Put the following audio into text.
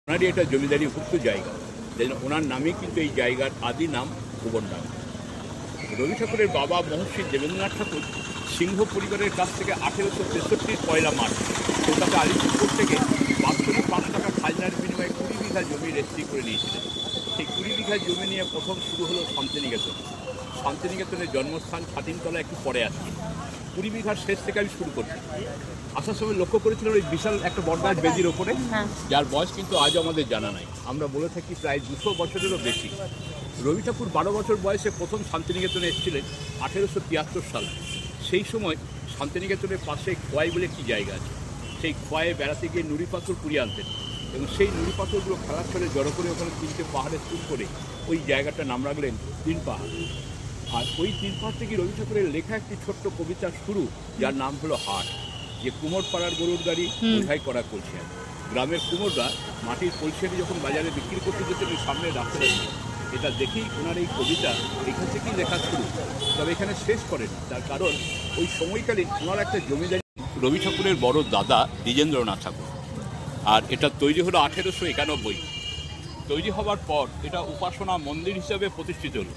ওনারই এটা জমিদারিভুক্ত জায়গা, যেন ওনার নামে কিন্তু এই জায়গার আদি নাম ভুবনডাঙ্গা। রবি ঠাকুরের বাবা মহর্ষি দেবেন্দ্রনাথ ঠাকুর সিংহ পরিবারের কাছ থেকে 1863 পয়লা মার্চ কলকাতা আলিপুরপুর থেকে বাৎসরিক 5 টাকা খাজনার বিনিময়ে 20 বিঘা জমি রেজিস্ট্রি করে নিয়েছিলেন। সেই 20 বিঘা জমি নিয়ে প্রথম শুরু হলো শান্তিনিকেতন। শান্তিনিকেতনের জন্মস্থান ছাতিমতলা একটু পরে আসছে। 20 বিঘার শেষ থেকে আমি শুরু করছি। আসার সময় লক্ষ্য করেছিলাম ওই বিশাল একটা বটগাছ বেদির ওপরে, যার বয়স কিন্তু আজও আমাদের জানা নাই। আমরা বলে থাকি প্রায় 200 বছরেরও বেশি। রবি ঠাকুর 12 বছর বয়সে প্রথম শান্তিনিকেতনে এসেছিলেন 1873 সালে। সেই সময় শান্তিনিকেতনের পাশে খোয়াই বলে একটি জায়গা আছে। সেই খোয়াইয়ে বেড়াতে গিয়ে নুড়ি পাথর কুড়িয়ে আনতেন এবং সেই নুড়ি পাথরগুলো খেলার ছলে জড়ো করে ওখানে 3টে পাহাড়ে স্তূপ করে ওই জায়গাটার নাম রাখলেন 3 পাহাড়। আর ওই 3 পাহাড় থেকে রবি ঠাকুরের লেখা একটি ছোট্ট কবিতার শুরু, যার নাম হলো হাট। যে কুমোর পাড়ার গরুর গাড়ি বোঝাই করা কলসিয়ান। গ্রামের কুমোররা মাটির কলসিয়ানি যখন বাজারে বিক্রি করতে যেতেন ওই সামনে রাস্তাটা দিয়ে, এটা দেখেই ওনার এই কবিতা এখান থেকেই লেখা শুরু। তবে এখানে শেষ করেন, তার কারণ ওই সময়কালীন ওনার একটা জমিদারি। রবি ঠাকুরের বড় দাদা দ্বিজেন্দ্রনাথ ঠাকুর, আর এটা তৈরি হলো 1891। তৈরি হওয়ার পর এটা উপাসনা মন্দির হিসাবে প্রতিষ্ঠিত হলো।